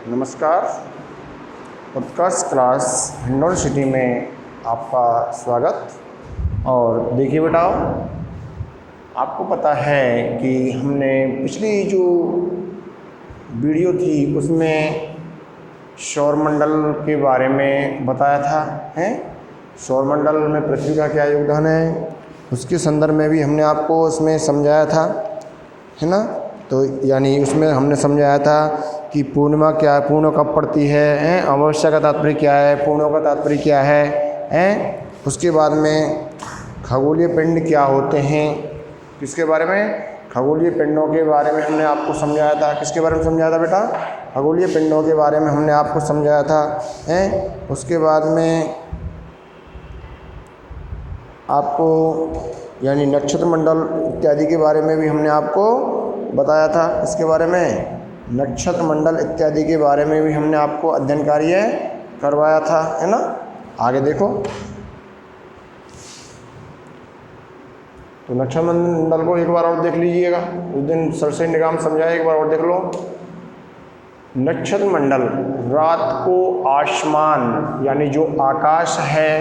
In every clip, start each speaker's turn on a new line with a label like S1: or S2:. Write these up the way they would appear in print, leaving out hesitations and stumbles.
S1: नमस्कार। उत्कर्ष class Hindaun city में आपका स्वागत। और देखिए बेटा, आपको पता है कि हमने पिछली जो वीडियो थी उसमें सौरमंडल के बारे में बताया था। हैं, सौरमंडल में पृथ्वी का क्या योगदान है, उसके संदर्भ में भी हमने आपको उसमें समझाया था, है ना। तो यानी उसमें हमने समझाया था कि पूर्णिमा क्या है, पूर्ण कब पड़ती है, अमावस्या का तात्पर्य क्या है, पूर्णों का तात्पर्य क्या है। उसके बाद में खगोलीय पिंड क्या होते हैं, किसके बारे में, खगोलीय पिंडों के बारे में हमने आपको समझाया था। किसके बारे में समझाया था बेटा, खगोलीय पिंडों के बारे में हमने आपको समझाया था। उसके बाद में आपको यानी नक्षत्र मंडल इत्यादि के बारे में भी हमने आपको बताया था। इसके बारे में नक्षत्र मंडल इत्यादि के बारे में भी हमने आपको अध्ययन कार्य करवाया था, है ना। आगे देखो, तो नक्षत्र मंडल को एक बार और देख लीजिएगा। उस दिन सर से निगाम समझाया, एक बार और देख लो। नक्षत्र मंडल रात को आसमान यानी जो आकाश है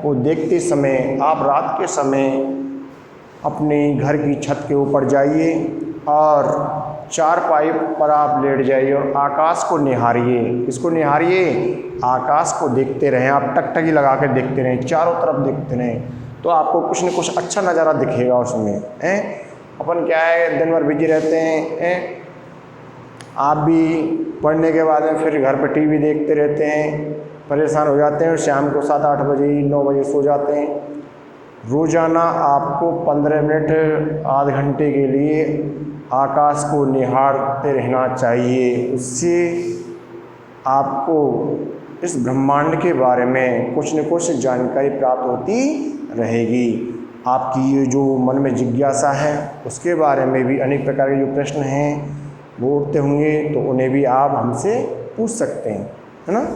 S1: को देखते समय आप रात के समय अपने घर की छत के ऊपर जाइए और चारपाई पर आप लेट जाइए और आकाश को निहारिए। किसको निहारिए, आकाश को देखते रहें। आप टकटकी लगा कर देखते रहें, चारों तरफ देखते रहें, तो आपको कुछ न कुछ अच्छा नज़ारा दिखेगा उसमें। अपन क्या है, दिन भर बिजी रहते हैं। आप भी पढ़ने के बाद में फिर घर पर टीवी देखते रहते हैं, परेशान हो जाते हैं और शाम को 7-8 बजे 9 बजे सो जाते हैं। रोज़ाना आपको 15 मिनट आध घंटे के लिए आकाश को निहारते रहना चाहिए। उससे आपको इस ब्रह्मांड के बारे में कुछ न कुछ जानकारी प्राप्त होती रहेगी। आपकी ये जो मन में जिज्ञासा है उसके बारे में भी अनेक प्रकार के जो प्रश्न हैं वो उठते होंगे, तो उन्हें भी आप हमसे पूछ सकते हैं, है ना।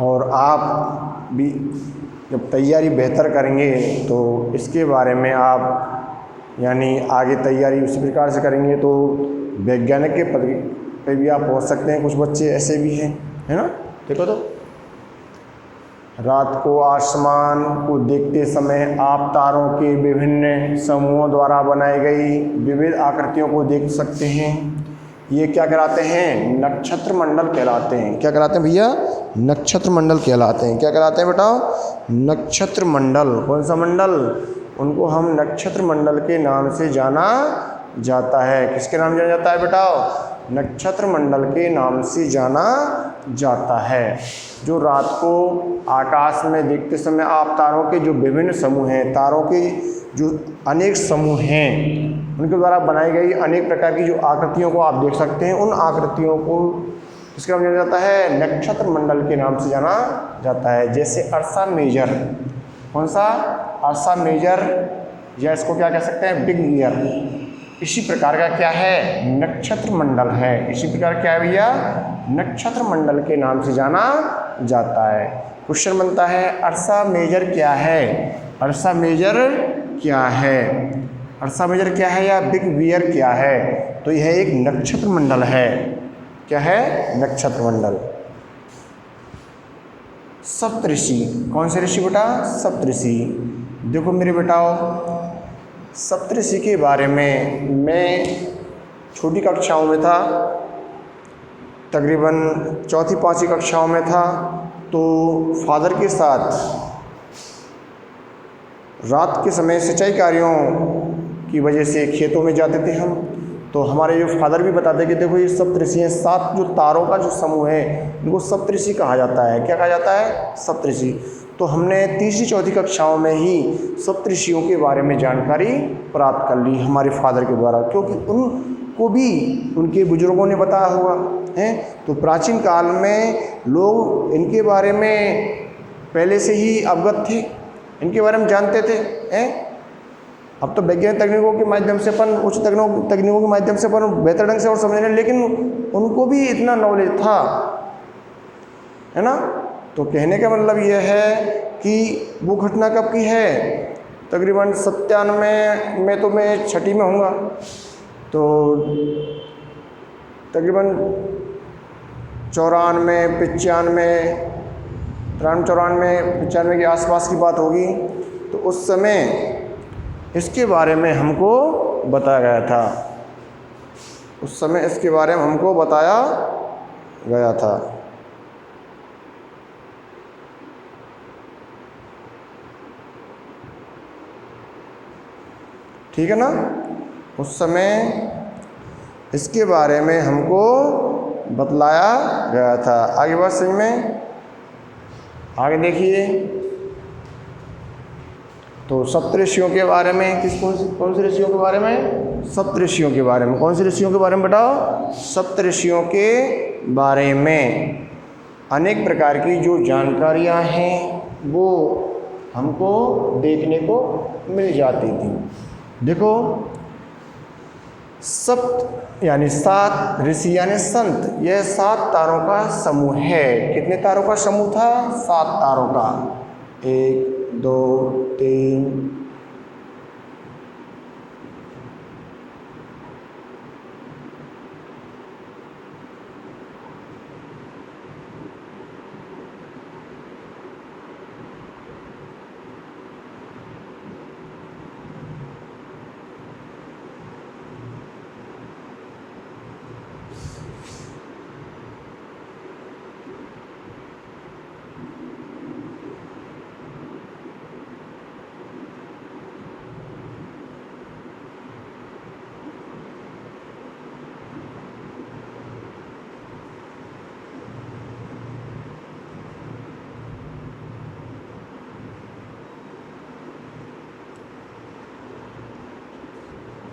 S1: और आप भी जब तैयारी बेहतर करेंगे तो इसके बारे में आप यानी आगे तैयारी उसी प्रकार से करेंगे तो वैज्ञानिक के पद पे भी आप पहुंच सकते हैं। कुछ बच्चे ऐसे भी हैं, है ना। देखो, तो रात को आसमान को देखते समय आप तारों के विभिन्न समूहों द्वारा बनाई गई विविध आकृतियों को देख सकते हैं। ये क्या कहलाते हैं, नक्षत्र मंडल कहलाते हैं। क्या कहलाते हैं भैया, नक्षत्र मंडल कहलाते हैं। क्या कहलाते हैं बेटा, नक्षत्र मंडल। कौन सा मंडल, उनको हम नक्षत्र मंडल के नाम से जाना जाता है। किसके नाम जाना जाता है बेटा, नक्षत्र मंडल के नाम से जाना जाता है। जो रात को आकाश में देखते समय आप तारों के जो विभिन्न समूह हैं, तारों के जो अनेक समूह हैं, उनके द्वारा बनाई गई अनेक प्रकार की जो आकृतियों को आप देख सकते हैं, उन आकृतियों को किसके नाम जाना जाता है, नक्षत्र मंडल के नाम से जाना जाता है। जैसे अर्सा मेजर, कौन सा, अर्सा मेजर, या इसको क्या कह सकते हैं, बिग ईयर। इसी प्रकार का क्या है, नक्षत्र मंडल है। इसी प्रकार क्या है भैया, नक्षत्र मंडल के नाम से जाना जाता है। क्वेश्चन बनता है, अर्सा मेजर क्या है, अर्सा मेजर क्या है, अर्सा मेजर क्या है या बिग ईयर क्या है। तो यह एक नक्षत्र मंडल है। क्या है, नक्षत्र मंडल। सप्तऋषि, कौन से ऋषि बेटा, सप्तऋषि। देखो मेरे बेटाओ, सप्तऋषि के बारे में मैं छोटी कक्षाओं में था, तकरीबन 4ठी-5वीं कक्षाओं में था, तो फादर के साथ रात के समय सिंचाई कार्यों की वजह से खेतों में जाते थे हम। तो हमारे जो फादर भी बताते कि देखो ये सप्तऋषि हैं, 7 जो तारों का जो समूह है इनको सप्तऋषि कहा जाता है। क्या कहा जाता है, सप्तऋषि। तो हमने 3री-4थी कक्षाओं में ही सप्तऋषियों के बारे में जानकारी प्राप्त कर ली हमारे फादर के द्वारा, क्योंकि उनको भी उनके बुजुर्गों ने बताया हुआ है। तो प्राचीन काल में लोग इनके बारे में पहले से ही अवगत थे, इनके बारे में जानते थे। अब तो वैज्ञानिक तकनीकों के माध्यम से अपन उच्च तकनीकों के माध्यम से अपन बेहतर ढंग से और समझ रहे हैं, लेकिन उनको भी इतना नॉलेज था, है ना। तो कहने का मतलब यह है कि वो घटना कब की है, तकरीबन 97 में तो मैं 6ठी में होऊंगा, तो तकरीबन 94, 95, 95 के आसपास की बात होगी। तो उस समय इसके बारे में हमको बताया गया था, उस समय इसके बारे में हमको बताया गया था। ठीक है ना, उस समय इसके बारे में हमको बतलाया गया था। आगे बात समझ में, आगे देखिए। तो सप्तऋषियों के बारे में कौन से ऋषियों के बारे में? सप्तऋषियों के बारे में। कौन से ऋषियों के बारे में बताओ? सप्तऋषियों के बारे में अनेक प्रकार की जो जानकारियां हैं वो हमको देखने को मिल जाती थी। देखो, सप्त यानी 7, ऋषि यानी संत, यह 7 तारों का समूह है। कितने तारों का समूह था? 7 तारों का। 1, 2, 3,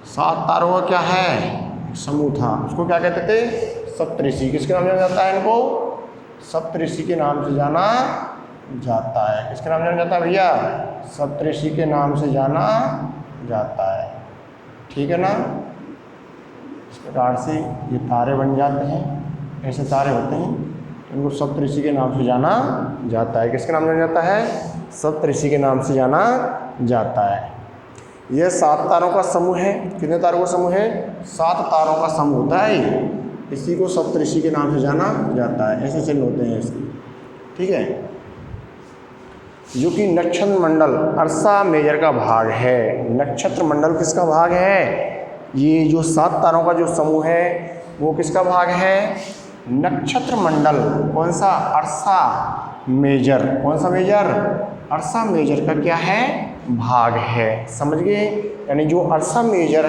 S1: 7 तारों का क्या है? समूह था। उसको क्या कहते थे? सप्तऋषि। किसके नाम से जाना जाता है इनको? सप्तऋषि के नाम से जाना जाता है। किसके नाम से जाना जाता है भैया? सप्तऋषि के नाम से जाना जाता है। ठीक है ना। इस प्रकार से ये तारे बन जाते हैं, ऐसे तारे होते हैं, इनको सप्तऋषि के नाम से जाना जाता है। किसके नाम से जाना जाता है? सप्तऋषि के नाम से जाना जाता है। यह 7 तारों का समूह है। कितने तारों का समूह है? 7 तारों का समूह होता है। इसी को सप्तऋषि के नाम से जाना जाता है। ऐसे चिन्ह होते हैं इसके। ठीक है, जो कि नक्षत्र मंडल अर्सा मेजर का भाग है। नक्षत्र मंडल किसका भाग है? ये जो 7 तारों का जो समूह है वो किसका भाग है? नक्षत्र मंडल। कौन सा? अर्सा मेजर। कौन सा मेजर? अर्सा मेजर का क्या है? भाग है। समझ गए? यानी जो अर्सा मेजर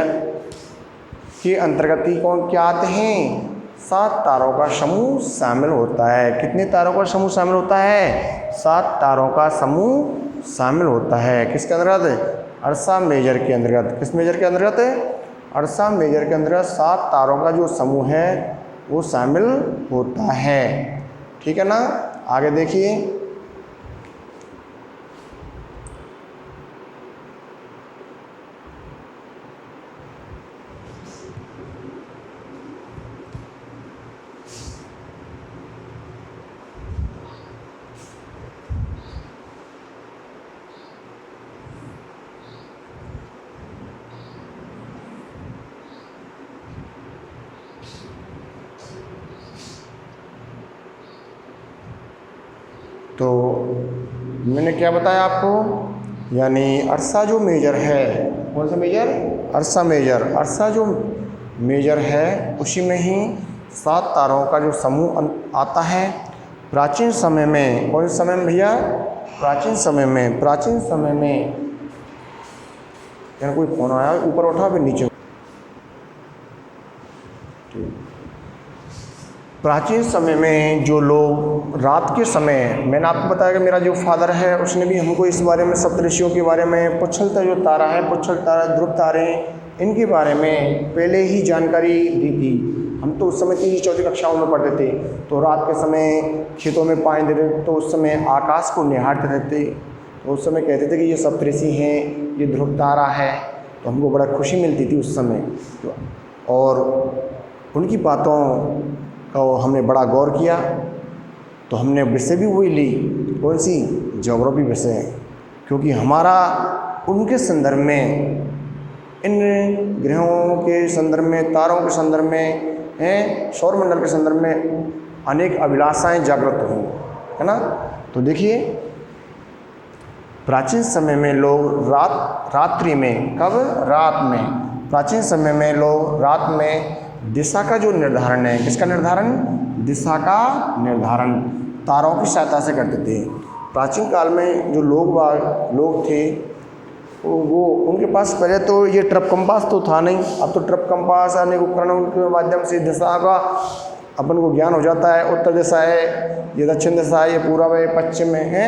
S1: के अंतर्गत ही कौन क्या आते हैं? 7 तारों का समूह शामिल होता है। कितने तारों का समूह शामिल होता है? 7 तारों का समूह शामिल होता है। किसके अंतर्गत? अर्सा मेजर के अंतर्गत। किस मेजर के अंतर्गत? अर्सा मेजर के अंतर्गत 7 तारों का जो समूह है वो शामिल होता है। ठीक है ना। आगे देखिए। तो मैंने क्या बताया आपको? यानी अर्सा जो मेजर है, कौन सा मेजर? अर्सा मेजर। अर्सा जो मेजर है उसी में ही 7 तारों का जो समूह आता है। प्राचीन समय में, कौन से समय में भैया? प्राचीन समय में। प्राचीन समय में यानी कोई फोन आया, ऊपर उठा फिर नीचे। प्राचीन समय में जो लोग रात के समय, मैंने आपको बताया कि मेरा जो फादर है उसने भी हमको इस बारे में सप्तऋषियों के बारे में, पुच्छल जो तारा है, पुच्छल तारा, ध्रुव तारे, इनके बारे में पहले ही जानकारी दी थी। हम तो उस समय 3री-4री कक्षाओं में पढ़ते थे। तो रात के समय खेतों में पानी देते तो उस समय आकाश को निहारते रहते, तो उस समय कहते थे कि ये सप्तऋषि हैं, ये ध्रुव तारा है। तो हमको बड़ा खुशी मिलती थी उस समय। और उनकी बातों का हमने बड़ा गौर किया। तो हमने विषय भी वही ली। कौन सी? ज्योग्राफी विषय। क्योंकि हमारा उनके संदर्भ में, इन ग्रहों के संदर्भ में, तारों के संदर्भ में हैं सौर मंडल के संदर्भ में अनेक अभिलाषाएं जागृत हुई, है ना। तो देखिए प्राचीन समय में लोग रात्रि में, कब, रात में, प्राचीन समय में लोग रात में दिशा का जो निर्धारण है, किसका निर्धारण, दिशा का निर्धारण तारों की सहायता से करते थे। प्राचीन काल में जो लोग थे वो उनके पास पहले तो ये ट्रप कंपास तो था नहीं, अब तो ट्रप कंपास अनेक उपकरणों के माध्यम से दिशा का अपन को ज्ञान हो जाता है। उत्तर दिशा है, ये दक्षिण दिशा है, ये पूर्व है, पश्चिम है।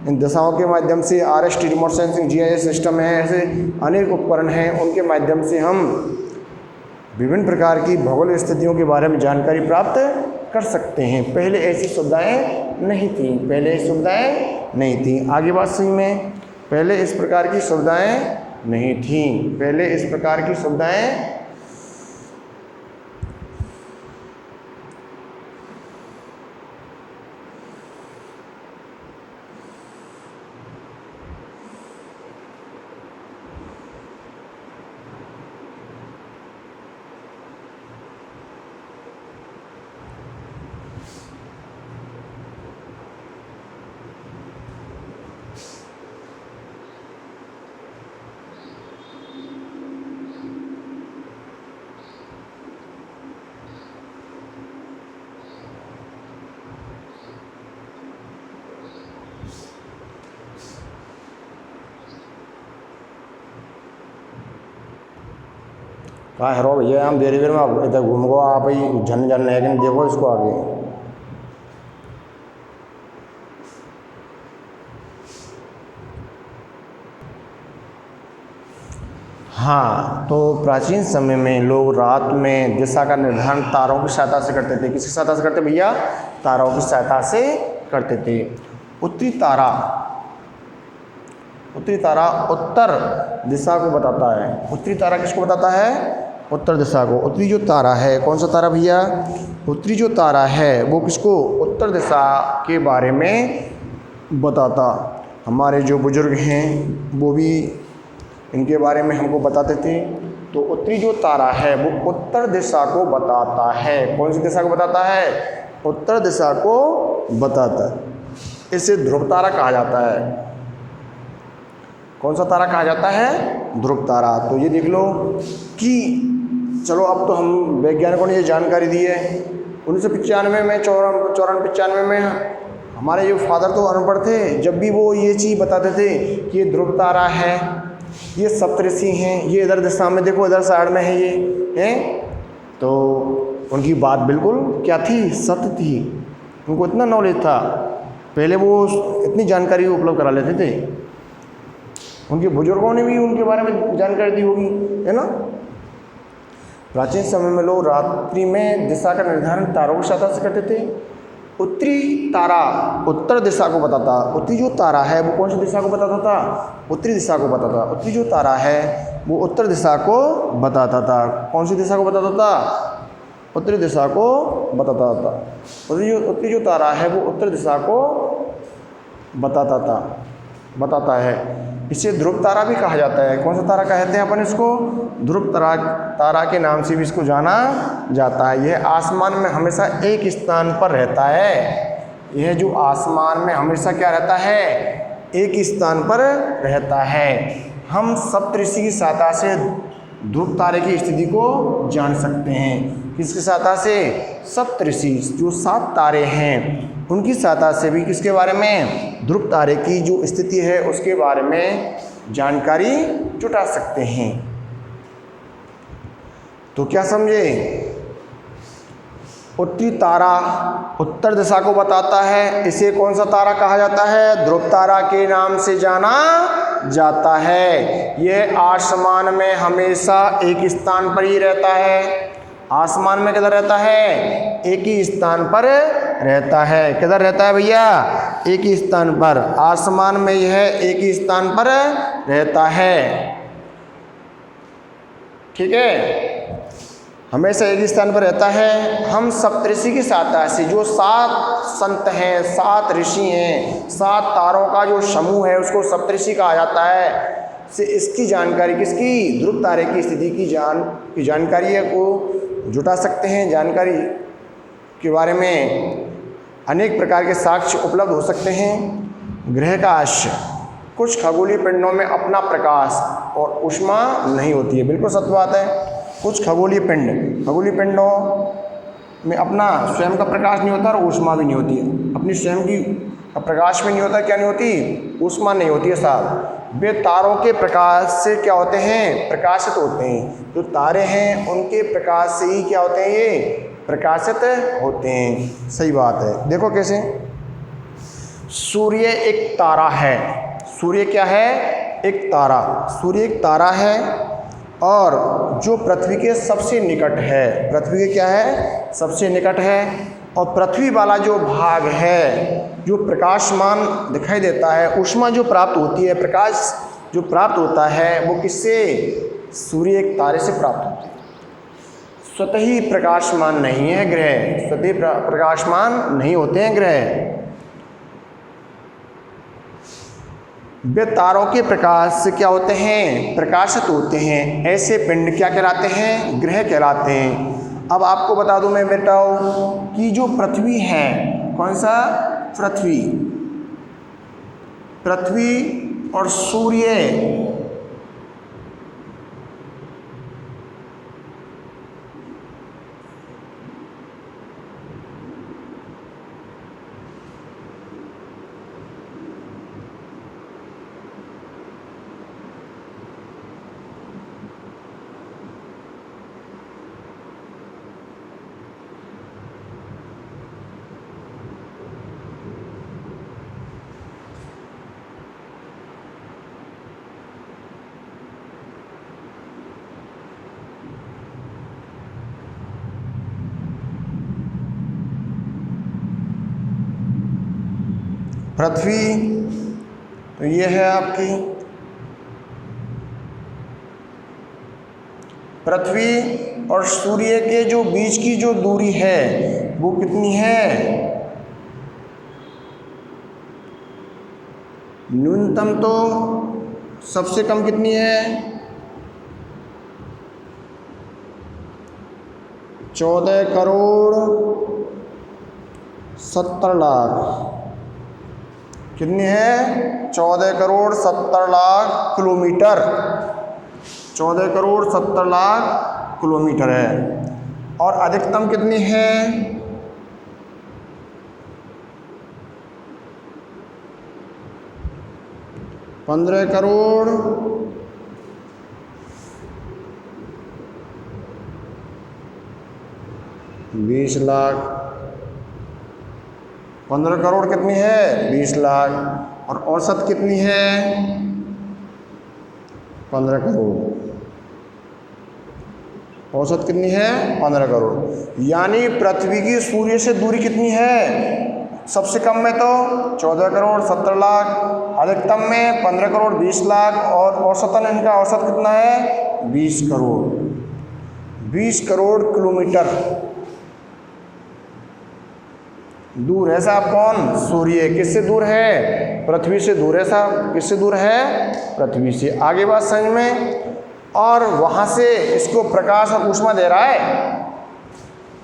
S1: इन दिशाओं के माध्यम से RST remote sensing GIS system है, ऐसे अनेक उपकरण हैं, उनके माध्यम से हम विभिन्न प्रकार की भौगोलिक स्थितियों के बारे में जानकारी प्राप्त कर सकते हैं। पहले ऐसी सुविधाएं नहीं थी, पहले ऐसी सुविधाएं नहीं थी। आगे बात सही में, पहले इस प्रकार की सुविधाएं नहीं थी, पहले इस प्रकार की सुविधाएं कहाँ है रो भैया, हम देरी देर में इधर घूम गो आप ही झन झन लेकिन देखो इसको आगे। हाँ, तो प्राचीन समय में लोग रात में दिशा का निर्धारण तारों की सहायता से करते थे। किसकी सहायता से करते भैया, तारों की सहायता से करते थे। उत्तरी तारा उत्तर दिशा को बताता है। उत्तरी तारा किसको बताता है, उत्तर दिशा को। उत्तरी जो तारा है, कौन सा तारा भैया, उत्तरी जो तारा है वो किसको, उत्तर दिशा के बारे में बताता। हमारे जो बुजुर्ग हैं वो भी इनके बारे में हमको बताते थे। तो उत्तरी जो तारा है वो उत्तर दिशा को बताता है। कौन सी दिशा को बताता है, उत्तर दिशा को बताता है। इसे ध्रुव तारा कहा जाता है। कौन सा तारा कहा जाता है, ध्रुव तारा। तो ये देख लो कि चलो अब तो हम वैज्ञानिकों ने ये जानकारी दी है। 1995 में 94-95 में हमारे जो फादर तो अनपढ़ थे, जब भी वो ये चीज़ बताते थे कि ये ध्रुव तारा है, ये सप्तऋषि हैं, ये इधर दिशा में देखो, इधर साइड में है, ये हैं, तो उनकी बात बिल्कुल क्या थी, सत्य थी। उनको इतना नॉलेज था, पहले वो इतनी जानकारी उपलब्ध करा लेते थे। उनके बुजुर्गों ने भी उनके बारे में जानकारी दी होगी, है ना। प्राचीन समय में लोग रात्रि में दिशा का निर्धारण तारों की सहायता से करते थे। उत्तरी तारा उत्तर दिशा को बताता। उत्तरी जो तारा है वो कौन सी दिशा को बताता था, उत्तरी दिशा को बताता। उत्तरी जो तारा है वो उत्तर दिशा को बताता था। कौन सी दिशा को बताता था, उत्तरी दिशा को बताता था। उत्तरी जो तारा है वो उत्तर दिशा को बताता है। इसे ध्रुव तारा भी कहा जाता है। कौन सा तारा कहते हैं अपन इसको, ध्रुव तारा के नाम से भी इसको जाना जाता है। यह आसमान में हमेशा एक स्थान पर रहता है। यह जो आसमान में हमेशा क्या रहता है, एक स्थान पर रहता है। हम सप्तऋषि की सहायता से ध्रुव तारे की स्थिति को जान सकते हैं। किसकी सहायता से, सप्तऋषि जो 7 तारे हैं उनकी सहायता से भी किसके बारे में, ध्रुव तारे की जो स्थिति है उसके बारे में जानकारी जुटा सकते हैं। तो क्या समझे, उत्तरी तारा उत्तर दिशा को बताता है। इसे कौन सा तारा कहा जाता है, ध्रुव तारा के नाम से जाना जाता है। यह आसमान में हमेशा एक स्थान पर ही रहता है। आसमान में किधर रहता है, एक ही स्थान पर रहता है। किधर रहता है भैया, एक ही स्थान पर। आसमान में यह एक ही स्थान पर रहता है, ठीक है, हमेशा एक ही स्थान पर रहता है। हम सप्तऋषि की सहायता से, जो 7 संत हैं, 7 ऋषि हैं, 7 तारों का जो समूह है उसको सप्तऋषि कहा जाता है, से इसकी जानकारी, किसकी, ध्रुव तारे की स्थिति की जानकारी को जुटा सकते हैं। जानकारी के बारे में अनेक प्रकार के साक्ष्य उपलब्ध हो सकते हैं। ग्रह का आश्य, कुछ खगोलीय पिंडों में अपना प्रकाश और ऊष्मा नहीं होती है। बिल्कुल सत्य बात है। कुछ खगोलीय पिंडों में अपना स्वयं का प्रकाश नहीं होता और ऊष्मा भी नहीं होती है। अपनी स्वयं की प्रकाश भी नहीं होता, क्या नहीं होती, ऊष्मा नहीं होती है साहब। वे तारों के प्रकाश से क्या होते हैं, प्रकाशित होते हैं। जो तारे हैं उनके प्रकाश से ही क्या होते हैं, ये प्रकाशित होते हैं। सही बात है। देखो कैसे, सूर्य एक तारा है। सूर्य क्या है, एक तारा। सूर्य एक तारा है और जो पृथ्वी के सबसे निकट है। पृथ्वी के क्या है, सबसे निकट है। और पृथ्वी वाला जो भाग है, जो प्रकाशमान दिखाई देता है, ऊष्मा जो प्राप्त होती है, प्रकाश जो प्राप्त होता है, वो किससे, सूर्य एक तारे से प्राप्त होती है। स्वतः ही प्रकाशमान नहीं है ग्रह, स्वतः प्रकाशमान नहीं होते हैं ग्रह। वे तारों के प्रकाश से क्या होते हैं, प्रकाशित होते हैं। ऐसे पिंड क्या कहलाते हैं, ग्रह कहलाते हैं। अब आपको बता दूं मैं बेटाओ कि जो पृथ्वी है, कौन सा, पृथ्वी और सूर्य पृथ्वी तो ये है आपकी पृथ्वी और सूर्य के जो बीच की जो दूरी है वो कितनी है, न्यूनतम तो सबसे कम कितनी है, 14,70,00,000। कितनी है, 14,70,00,000 किलोमीटर। 14,70,00,000 किलोमीटर है। और अधिकतम कितनी है, 15,20,00,000। 15 करोड़ कितनी है, 20 लाख। और औसत कितनी है, 15 करोड़। औसत कितनी है, 15 करोड़। यानी पृथ्वी की सूर्य से दूरी कितनी है, सबसे कम में तो 14,70,00,000, अधिकतम में 15,20,00,000 और औसतन इनका औसत कितना है, 20 करोड़। 20 करोड़ किलोमीटर दूर है साहब कौन, सूर्य। किससे दूर है, पृथ्वी से दूर है साहब। किससे दूर है, पृथ्वी से। आगे बात समझ में। और वहाँ से इसको प्रकाश और ऊष्मा दे रहा है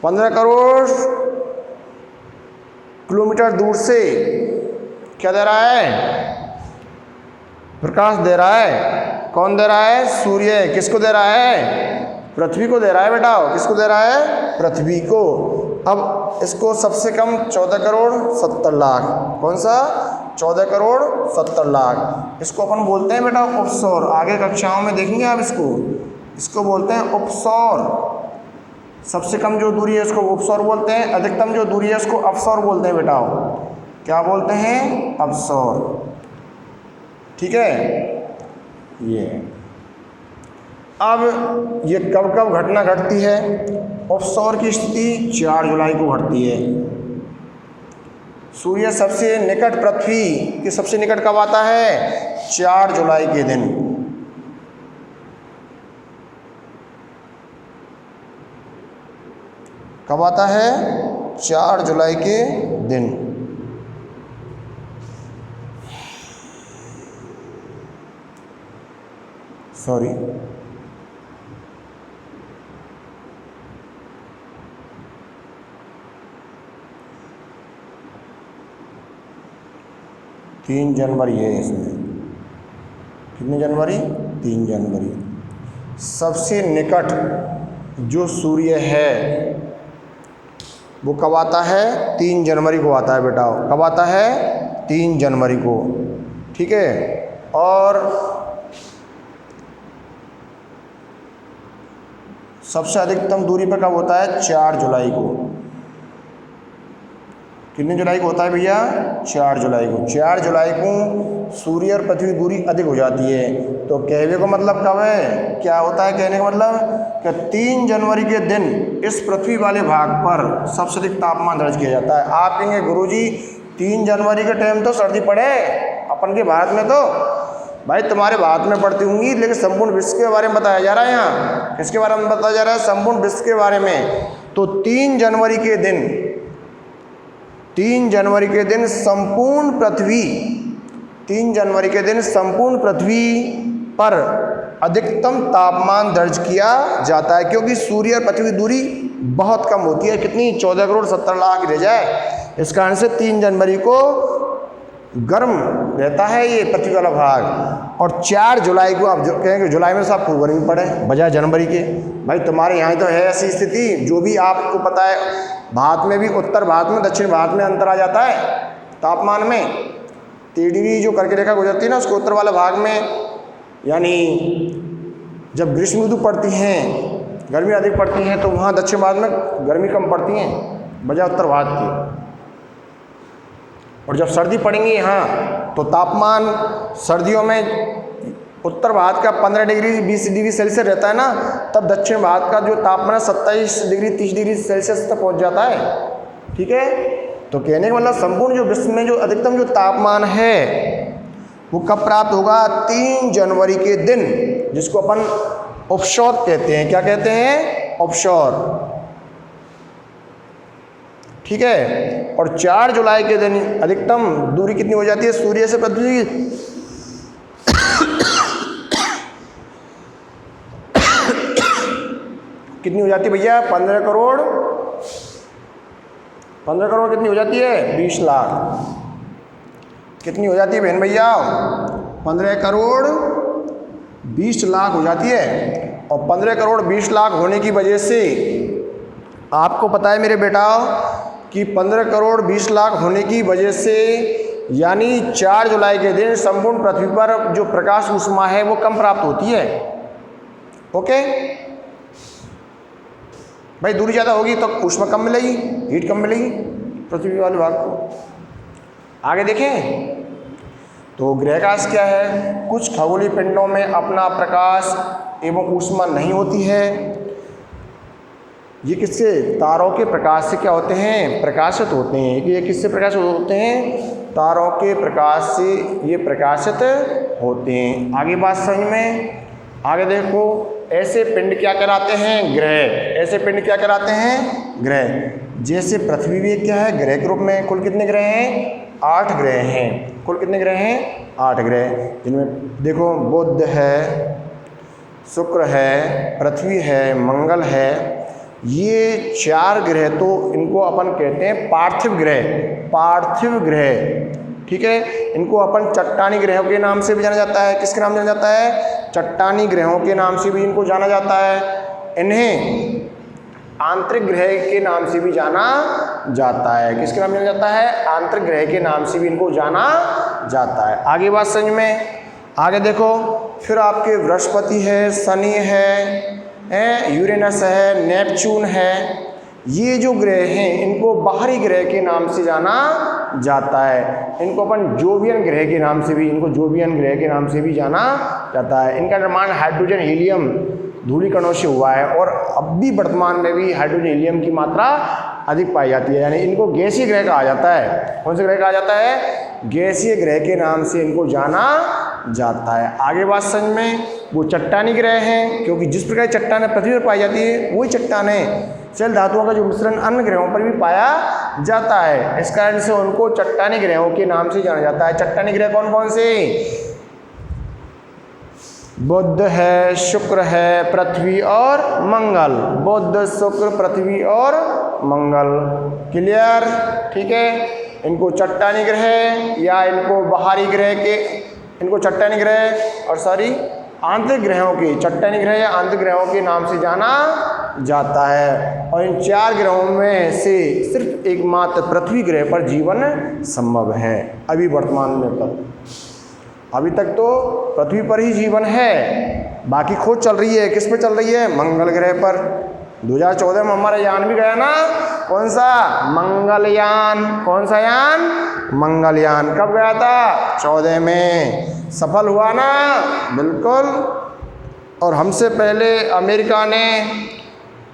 S1: 15 करोड़ किलोमीटर दूर से। क्या दे रहा है, प्रकाश दे रहा है। कौन दे रहा है, सूर्य। किसको दे रहा है, पृथ्वी को दे रहा है बेटा। किसको दे रहा है, पृथ्वी को। अब इसको सबसे कम 14,70,00,000। कौन सा, 14,70,00,000। इसको अपन बोलते हैं बेटा उपसौर। आगे कक्षाओं में देखेंगे आप इसको बोलते हैं उपसौर। सबसे कम जो दूरी है उसको उपसौर बोलते हैं, अधिकतम जो दूरी है उसको अपसौर बोलते हैं बेटा। क्या बोलते हैं, अपसौर। ठीक है। ये अब ये कब कब घटना घटती है, ऑफशोर की स्थिति 4 जुलाई को घटती है। सूर्य सबसे निकट, पृथ्वी के सबसे निकट कब आता है, 4 जुलाई के दिन। कब आता है, 4 जुलाई के दिन। 3 जनवरी है इसमें। कितनी जनवरी? 3 जनवरी। सबसे निकट जो सूर्य है वो कब आता है? 3 जनवरी को आता है बेटा। कब आता है? 3 जनवरी को। ठीक है। और सबसे अधिकतम दूरी पर कब होता है? 4 जुलाई को। कितने जुलाई को होता है भैया? 4 जुलाई को। 4 जुलाई को सूर्य और पृथ्वी दूरी अधिक हो जाती है। तो कहने का मतलब कब है? क्या होता है कहने का मतलब कि 3 जनवरी के दिन इस पृथ्वी वाले भाग पर सबसे अधिक तापमान दर्ज किया जाता है। आप कहेंगे गुरुजी 3 जनवरी के टाइम तो सर्दी पड़े अपन के भारत में। तो भाई तुम्हारे भारत में पड़ती होंगी, लेकिन संपूर्ण विश्व के बारे में बताया जा रहा है। यहाँ किसके बारे में बताया जा रहा है? संपूर्ण विश्व के बारे में। तो 3 जनवरी के दिन, 3 जनवरी के दिन संपूर्ण पृथ्वी, 3 जनवरी के दिन संपूर्ण पृथ्वी पर अधिकतम तापमान दर्ज किया जाता है, क्योंकि सूर्य और पृथ्वी दूरी बहुत कम होती है। कितनी? 14 करोड़ 70 लाख रह जाए। इस कारण से 3 जनवरी को गर्म रहता है ये पृथ्वी वाला भाग। और 4 जुलाई को आप जो कहेंगे जुलाई में सब खूब गर्मी पड़े बजाय जनवरी के। भाई तुम्हारे यहाँ तो है ऐसी स्थिति, जो भी आपको पता है। भारत में भी उत्तर भारत में दक्षिण भारत में अंतर आ जाता है तापमान में। 3 डिग्री जो करके रेखा गुजरती है ना, उसके उत्तर वाले भाग में, यानी जब ग्रीष्म ऋतु पड़ती हैं, गर्मी अधिक पड़ती हैं, तो वहाँ दक्षिण भारत में गर्मी कम पड़ती हैं बजाय उत्तर भारत की। और जब सर्दी पड़ेंगी यहाँ, तो तापमान सर्दियों में उत्तर भारत का 15 डिग्री 20 डिग्री सेल्सियस रहता है ना, तब दक्षिण भारत का जो तापमान 27 डिग्री 30 डिग्री सेल्सियस तक पहुँच जाता है। ठीक है। तो कहने का मतलब संपूर्ण जो विश्व में जो अधिकतम जो तापमान है वो कब प्राप्त होगा? 3 जनवरी के दिन, जिसको अपन उपशौर कहते हैं। क्या कहते हैं? उपशौर। ठीक है। और 4 जुलाई के दिन अधिकतम दूरी कितनी हो जाती है सूर्य से पृथ्वी? कितनी हो जाती है भैया? 15 करोड़। 15 करोड़ कितनी हो जाती है? 20 लाख। कितनी हो जाती है बहन भैया? 15 करोड़ 20 लाख हो जाती है। और 15 करोड़ 20 लाख होने की वजह से आपको पता है मेरे बेटा कि 15 करोड़ 20 लाख होने की वजह से, यानी 4 जुलाई के दिन संपूर्ण पृथ्वी पर जो प्रकाश ऊष्मा है वो कम प्राप्त होती है। ओके भाई, दूरी ज़्यादा होगी तो ऊष्मा कम मिलेगी, हीट कम मिलेगी पृथ्वी वाले भाग को। आगे देखें तो ग्रहकाश क्या है? कुछ खगोलीय पिंडों में अपना प्रकाश एवं ऊष्मा नहीं होती है। ये किससे? तारों के प्रकाश से क्या होते हैं? प्रकाशित होते हैं। ये किससे प्रकाशित होते हैं? तारों के प्रकाश से ये प्रकाशित होते हैं। आगे बात समझ में? आगे देखो, ऐसे पिंड क्या कहलाते हैं? ग्रह। ऐसे पिंड क्या कहलाते हैं? ग्रह। जैसे पृथ्वी भी क्या है? ग्रह के रूप में। कुल कितने ग्रह हैं? 8 ग्रह हैं। कुल कितने ग्रह हैं? 8 ग्रह, जिनमें देखो बुध है, शुक्र है, पृथ्वी है, मंगल है। ये 4 ग्रह तो इनको अपन कहते हैं पार्थिव ग्रह। पार्थिव ग्रह। ठीक है। इनको अपन चट्टानी ग्रहों के नाम से भी जाना जाता है। किसके नाम जाना जाता है? चट्टानी ग्रहों के नाम से भी इनको जाना जाता है। इन्हें आंतरिक ग्रह के नाम से भी जाना जाता है। किसके नाम जाना जाता है? आंतरिक ग्रह के नाम से भी इनको जाना जाता है। आगे बात समझ में? आगे देखो, फिर आपके बृहस्पति है, शनि है, यूरेनस है, नेपच्यून है। ये जो ग्रह हैं इनको बाहरी ग्रह के नाम से जाना जाता है। इनको अपन जोवियन ग्रह के नाम से भी, इनको जोवियन ग्रह के नाम से भी जाना जाता है। इनका निर्माण हाइड्रोजन हीलियम धूलिकणों से हुआ है, और अब भी वर्तमान में भी हाइड्रोजन हीलियम की मात्रा अधिक पाई जाती है। यानी इनको गैसीय ग्रह कहा जाता है। कौन से ग्रह कहा जाता है? गैसीय ग्रह के नाम से इनको जाना जाता है। आगे बात समझ में? वो चट्टानी ग्रह हैं, क्योंकि जिस प्रकार चट्टानें पृथ्वी पर पाई जाती है वही चट्टानें जल धातुओं का जो मिश्रण अन्य ग्रहों पर भी पाया जाता है। इस कारण से उनको चट्टानी ग्रहों के नाम से जाना जाता है। चट्टानी ग्रह कौन कौन से? बुध है, शुक्र है, पृथ्वी और मंगल। बुध, शुक्र, पृथ्वी और मंगल। क्लियर? ठीक है। इनको चट्टानी ग्रह या इनको बाहरी ग्रह के, इनको चट्टानी ग्रह और सॉरी आंतरिक ग्रहों के, चट्टानी ग्रह या आंतरिक ग्रहों के नाम से जाना जाता है। और इन 4 ग्रहों में से सिर्फ एकमात्र पृथ्वी ग्रह पर जीवन संभव है अभी वर्तमान में पर। अभी तक तो पृथ्वी पर ही जीवन है, बाकी खोज चल रही है। किस पे चल रही है? मंगल ग्रह पर। 2014 में हमारा यान भी गया ना, कौन सा? मंगलयान। कौन सा यान? मंगलयान। कब गया था? 14 में। सफल हुआ ना? बिल्कुल। और हमसे पहले अमेरिका ने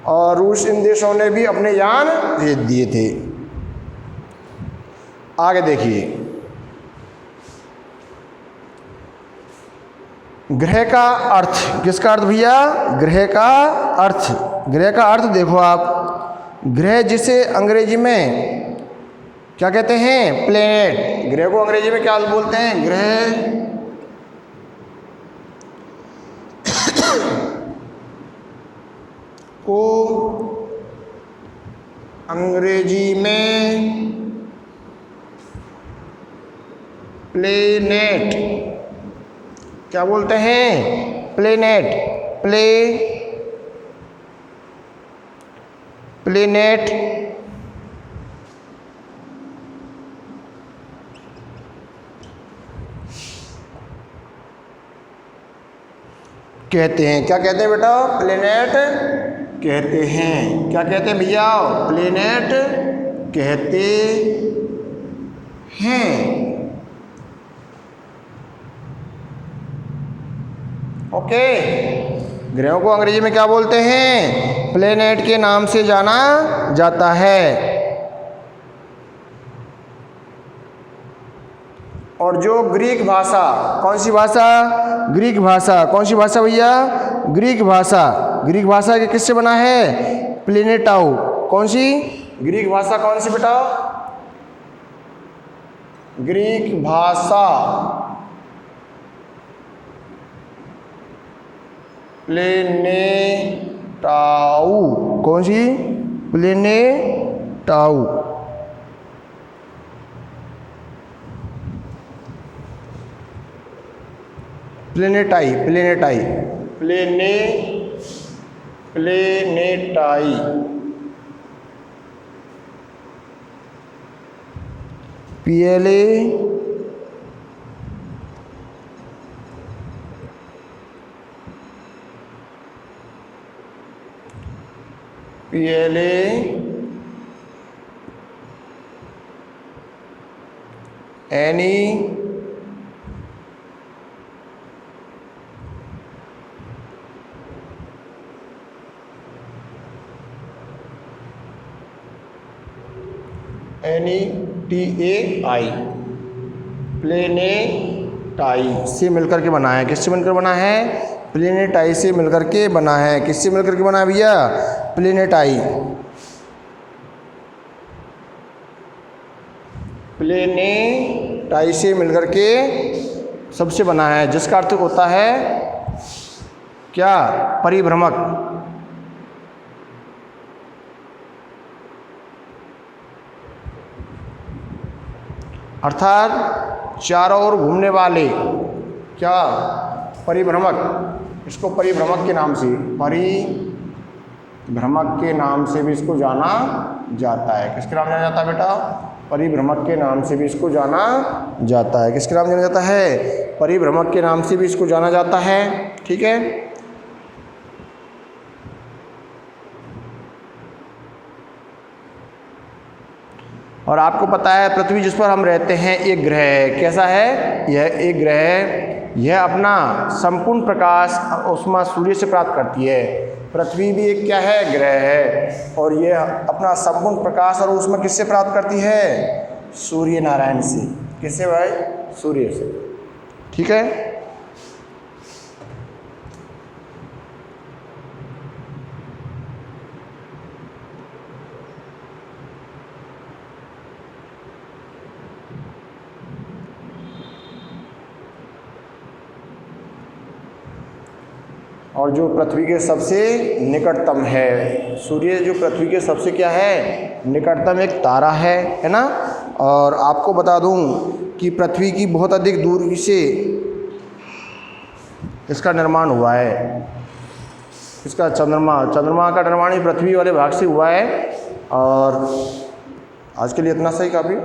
S1: और रूस, इन देशों ने भी अपने यान भेज दिए थे। आगे देखिए, ग्रह का अर्थ। किसका अर्थ भैया? ग्रह का अर्थ। ग्रह का अर्थ देखो आप, ग्रह जिसे अंग्रेजी में क्या कहते हैं? प्लेनेट। ग्रह को अंग्रेजी में क्या बोलते हैं? ग्रह। को अंग्रेजी में प्लेनेट क्या बोलते हैं? प्लेनेट। प्लेनेट कहते हैं। क्या कहते हैं बेटा? प्लेनेट कहते हैं। क्या कहते हैं भैया? प्लेनेट कहते हैं। ओके, ग्रहों को अंग्रेजी में क्या बोलते हैं? प्लेनेट के नाम से जाना जाता है। और जो ग्रीक भाषा, कौन सी भाषा? ग्रीक भाषा। कौन सी भाषा भैया? ग्रीक भाषा। ग्रीक भाषा के किससे बना है? प्लेनेटाउ। कौन सी ग्रीक भाषा? कौन सी बेटा? ग्रीक भाषा प्लेनेटाउ। कौन सी? प्लेनेटाउ। प्लेनेटाई। प्लेनेटाई। PLA NE NETAI प्लेनेटाई से मिलकर के बना है। किससे मिलकर बना है? प्लेनेटाई से मिलकर के बना है। किससे मिलकर के बना है भैया? प्लेनेटाई। प्लेनेटाई से मिलकर के सबसे बना है, जिसका अर्थ होता है क्या? परिभ्रमक। अर्थात चारों ओर घूमने वाले। क्या? परिभ्रमक। इसको परिभ्रमक के नाम से, परिभ्रमक के नाम से भी इसको जाना जाता है। किसके नाम जाना जाता है बेटा? परिभ्रमक के नाम से भी इसको जाना जाता है। किसके नाम जाना जाता है? परिभ्रमक के नाम से भी इसको जाना जाता है। ठीक है। और आपको पता है पृथ्वी जिस पर हम रहते हैं एक ग्रह है। कैसा है? यह एक ग्रह है। यह अपना संपूर्ण प्रकाश ऊष्मा सूर्य से प्राप्त करती है। पृथ्वी भी एक क्या है? ग्रह है। और यह अपना संपूर्ण प्रकाश और ऊष्मा किससे प्राप्त करती है? सूर्य नारायण से। किससे भाई? सूर्य से। ठीक है। और जो पृथ्वी के सबसे निकटतम है, सूर्य जो पृथ्वी के सबसे क्या है? निकटतम एक तारा है ना। और आपको बता दूं कि पृथ्वी की बहुत अधिक दूरी से इसका निर्माण हुआ है। इसका चंद्रमा का निर्माण ही पृथ्वी वाले भाग से हुआ है। और आज के लिए इतना सही काफ़ी।